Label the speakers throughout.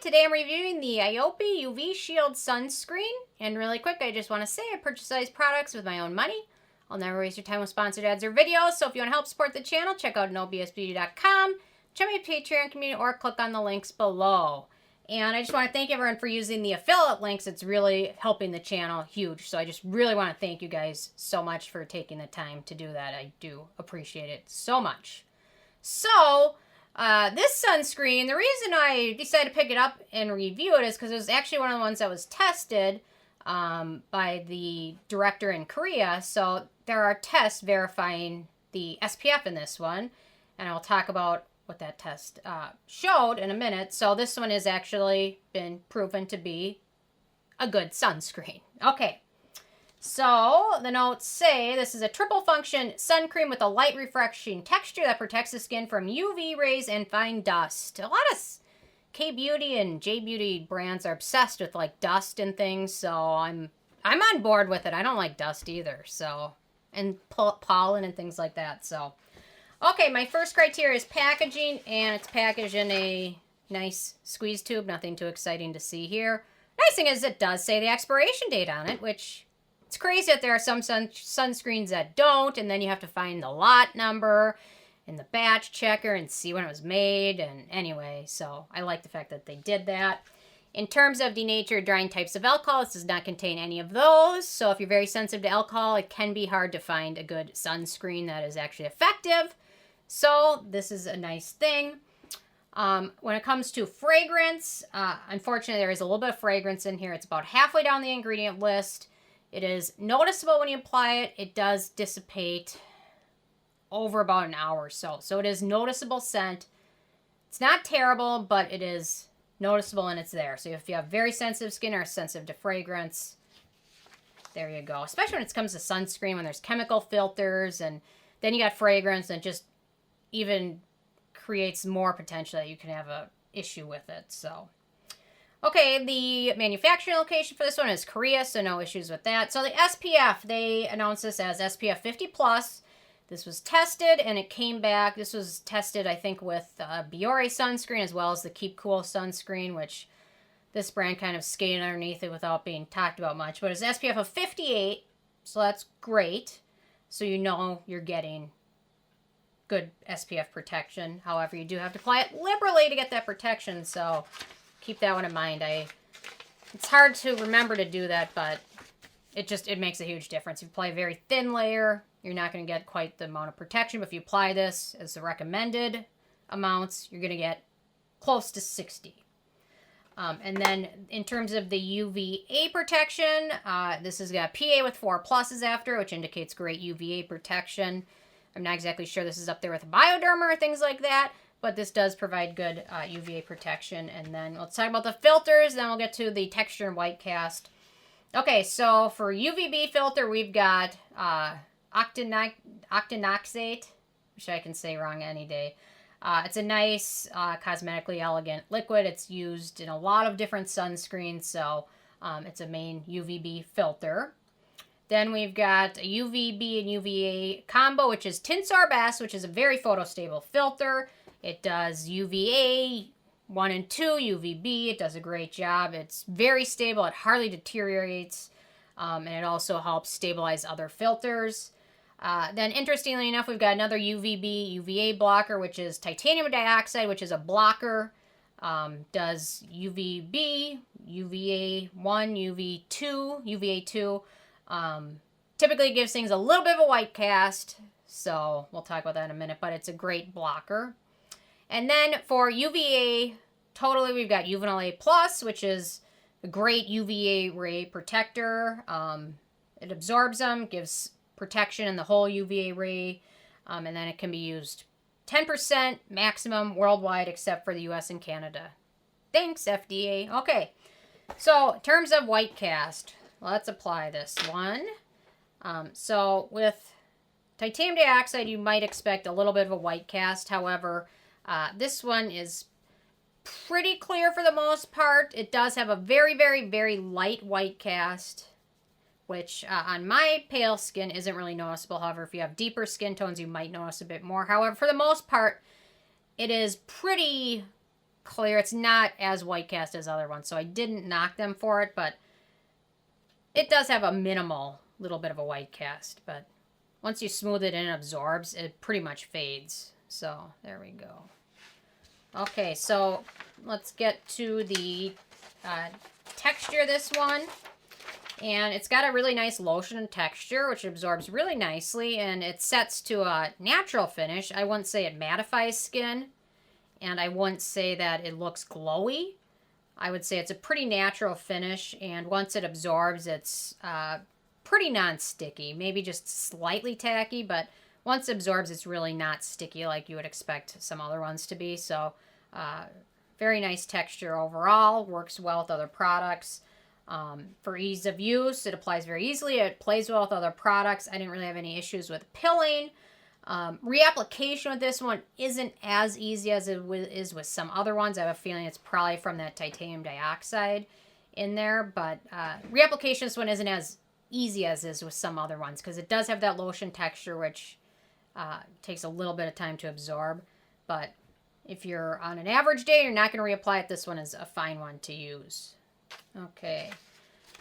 Speaker 1: Today I'm reviewing the Iope UV Shield Sunscreen. And really quick, I just want to say I purchase these products with my own money. I'll never waste your time with sponsored ads or videos. So if you want to help support the channel, check out nobsbeauty.com, check my Patreon community, or click on the links below. And I just want to thank everyone for using the affiliate links. It's really helping the channel huge. So I just really want to thank you guys so much for taking the time to do that. I do appreciate it so much. So this sunscreen, the reason I decided to pick it up and review it is because it was actually one of the ones that was tested by the director in Korea. So there are tests verifying the SPF in this one, and I'll talk about what that test showed in a minute. So this one has actually been proven to be a good sunscreen. Okay. So, the notes say this is a triple function sun cream with a light refreshing texture that protects the skin from UV rays and fine dust. A lot of K-Beauty and J-Beauty brands are obsessed with like dust and things, so I'm on board with it. I don't like dust either, so, and pollen and things like that, so. Okay, my first criteria is packaging, and it's packaged in a nice squeeze tube. Nothing too exciting to see here. Nice thing is it does say the expiration date on it, which... it's crazy that there are some sunscreens that don't, and then you have to find the lot number and the batch checker and see when it was made, and anyway, so I like the fact that they did that. In terms of denatured drying types of alcohol, this does not contain any of those, so if you're very sensitive to alcohol, it can be hard to find a good sunscreen that is actually effective, so this is a nice thing. When it comes to fragrance, unfortunately there is a little bit of fragrance in here. It's about halfway down the ingredient list. It is noticeable when you apply it. It does dissipate over about an hour or so. So it is noticeable scent. It's not terrible, but it is noticeable and it's there. So if you have very sensitive skin or sensitive to fragrance, there you go. Especially when it comes to sunscreen, when there's chemical filters and then you got fragrance and just even creates more potential that you can have a issue with it. So... okay, the manufacturing location for this one is Korea, so no issues with that. So the SPF, they announced this as SPF 50+. This was tested, and it came back. This was tested, I think, with Biore sunscreen as well as the Keep Cool sunscreen, which this brand kind of skated underneath it without being talked about much. But it's SPF of 58, so that's great. So you know you're getting good SPF protection. However, you do have to apply it liberally to get that protection, so... keep that one in mind. It's hard to remember to do that, but it makes a huge difference. If you apply a very thin layer, you're not going to get quite the amount of protection. But if you apply this as the recommended amounts, you're going to get close to 60. And then in terms of the UVA protection, this has got PA with 4 pluses after, which indicates great UVA protection. I'm not exactly sure this is up there with Bioderma or things like that. But this does provide good UVA protection. And then let's talk about the filters. Then we'll get to the texture and white cast. Okay, so for UVB filter, we've got octinoxate, which I can say wrong any day. It's a nice, cosmetically elegant liquid. It's used in a lot of different sunscreens, so it's a main UVB filter. Then we've got a UVB and UVA combo, which is Tinsorbas, which is a very photostable filter. It does UVA 1 and 2, UVB. It does a great job. It's very stable. It hardly deteriorates. And it also helps stabilize other filters. Then, interestingly enough, we've got another UVB, UVA blocker, which is titanium dioxide, which is a blocker. Does UVB, UVA 1, UV2, UVA 2. Typically gives things a little bit of a white cast. So, we'll talk about that in a minute. But it's a great blocker. And then for UVA, totally, we've got Uvinol A+, which is a great UVA ray protector. It absorbs them, gives protection in the whole UVA ray, and then it can be used 10% maximum worldwide except for the US and Canada. Thanks, FDA. Okay, so in terms of white cast, let's apply this one. So with titanium dioxide, you might expect a little bit of a white cast. However, this one is pretty clear for the most part. It does have a very, very, very light white cast, which on my pale skin isn't really noticeable. However, if you have deeper skin tones, you might notice a bit more. However, for the most part, it is pretty clear. It's not as white cast as other ones, so I didn't knock them for it, but it does have a minimal little bit of a white cast. But once you smooth it in and absorbs, it pretty much fades. So there we go. Okay, so let's get to the texture of this one. And it's got a really nice lotion texture, which absorbs really nicely, and it sets to a natural finish. I wouldn't say it mattifies skin, and I wouldn't say that it looks glowy. I would say it's a pretty natural finish, and once it absorbs, it's pretty non-sticky. Maybe just slightly tacky, but once it absorbs, it's really not sticky like you would expect some other ones to be. So, very nice texture overall. Works well with other products. For ease of use, it applies very easily. It plays well with other products. I didn't really have any issues with pilling. Reapplication with this one isn't as easy as it is with some other ones. I have a feeling it's probably from that titanium dioxide in there. But reapplication this one isn't as easy as is with some other ones because it does have that lotion texture, which takes a little bit of time to absorb. But if you're on an average day, you're not going to reapply it. This one is a fine one to use. Okay,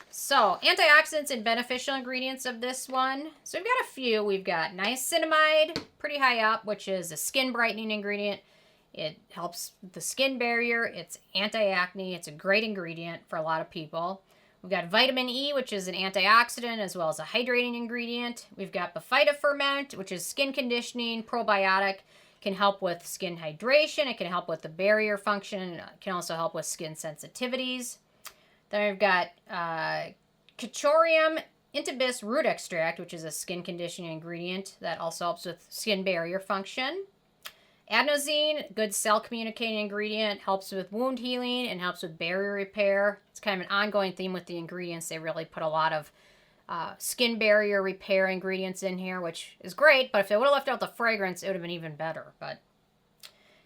Speaker 1: so antioxidants and beneficial ingredients of this one. So we've got a few. We've got niacinamide, pretty high up, which is a skin brightening ingredient. It helps with the skin barrier. It's anti-acne. It's a great ingredient for a lot of people. We've got vitamin E, which is an antioxidant as well as a hydrating ingredient. We've got bifida-ferment, which is skin conditioning, probiotic. Can help with skin hydration. It can help with the barrier function. It can also help with skin sensitivities. Then we've got Chychorium intibis root extract, which is a skin conditioning ingredient that also helps with skin barrier function. Adenosine, good cell communicating ingredient, helps with wound healing and helps with barrier repair. It's kind of an ongoing theme with the ingredients. They really put a lot of skin barrier repair ingredients in here, which is great, but if they would have left out the fragrance, it would have been even better. But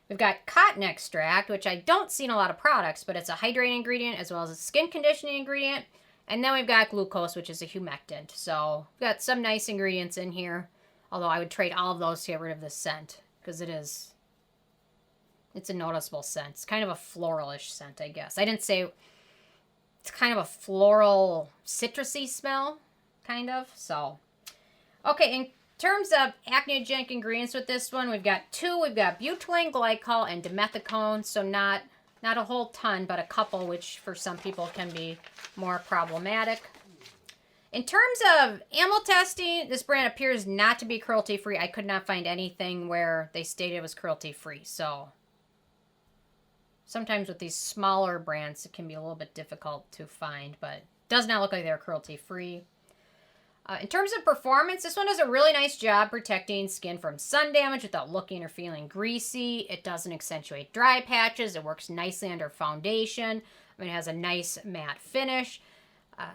Speaker 1: we've got cotton extract, which I don't see in a lot of products, but it's a hydrating ingredient as well as a skin conditioning ingredient. And then we've got glucose, which is a humectant. So we've got some nice ingredients in here, although I would trade all of those to get rid of this scent because it's a noticeable scent. It's kind of a floralish scent, I guess. I didn't say it's kind of a floral citrusy smell, kind of. So, okay, in terms of acneogenic ingredients with this one, we've got two. We've got butylene glycol and dimethicone, so not a whole ton, but a couple, which for some people can be more problematic. In terms of animal testing, this brand appears not to be cruelty-free. I could not find anything where they stated it was cruelty-free, so sometimes with these smaller brands, it can be a little bit difficult to find, but it does not look like they're cruelty-free. In terms of performance, this one does a really nice job protecting skin from sun damage without looking or feeling greasy. It doesn't accentuate dry patches. It works nicely under foundation. I mean, it has a nice matte finish.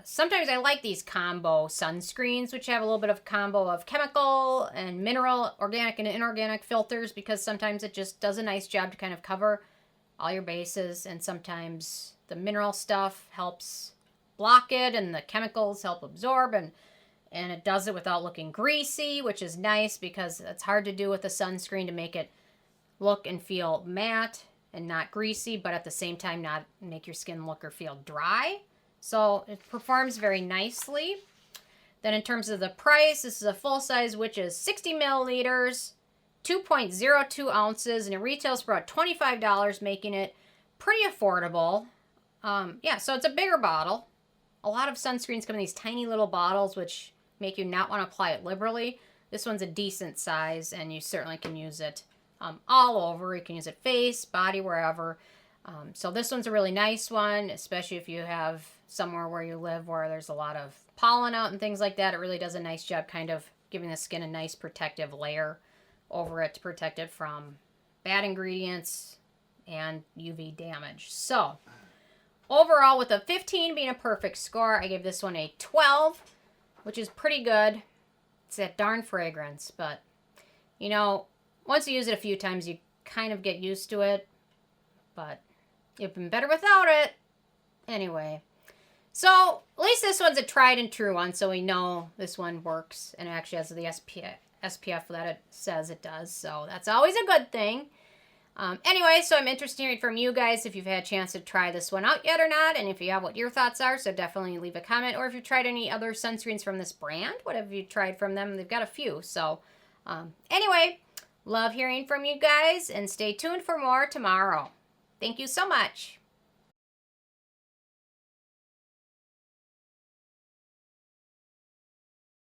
Speaker 1: Sometimes I like these combo sunscreens, which have a little bit of combo of chemical and mineral, organic and inorganic filters, because sometimes it just does a nice job to kind of cover all your bases, and sometimes the mineral stuff helps block it and the chemicals help absorb, and it does it without looking greasy, which is nice because it's hard to do with a sunscreen to make it look and feel matte and not greasy, but at the same time not make your skin look or feel dry. So it performs very nicely. Then in terms of the price, this is a full size, which is 60 milliliters, 2.02 ounces, and it retails for about $25, making it pretty affordable. Yeah, so it's a bigger bottle. A lot of sunscreens come in these tiny little bottles, which make you not want to apply it liberally. This one's a decent size, and you certainly can use it all over. You can use it face, body, wherever. So this one's a really nice one, especially if you have somewhere where you live where there's a lot of pollen out and things like that. It really does a nice job kind of giving the skin a nice protective layer over it to protect it from bad ingredients and UV damage. So overall, with a 15 being a perfect score, I gave this one a 12, which is pretty good. It's that darn fragrance, but you know, once you use it a few times, you kind of get used to it, but you've been better without it. Anyway, so at least this one's a tried and true one, so we know this one works and actually has the SPF that it says it does, so that's always a good thing. Anyway, so I'm interested in hearing from you guys if you've had a chance to try this one out yet or not, and if you have, what your thoughts are. So definitely leave a comment, or if you've tried any other sunscreens from this brand, what have you tried from them? They've got a few. So anyway, love hearing from you guys, and stay tuned for more tomorrow. Thank you so much.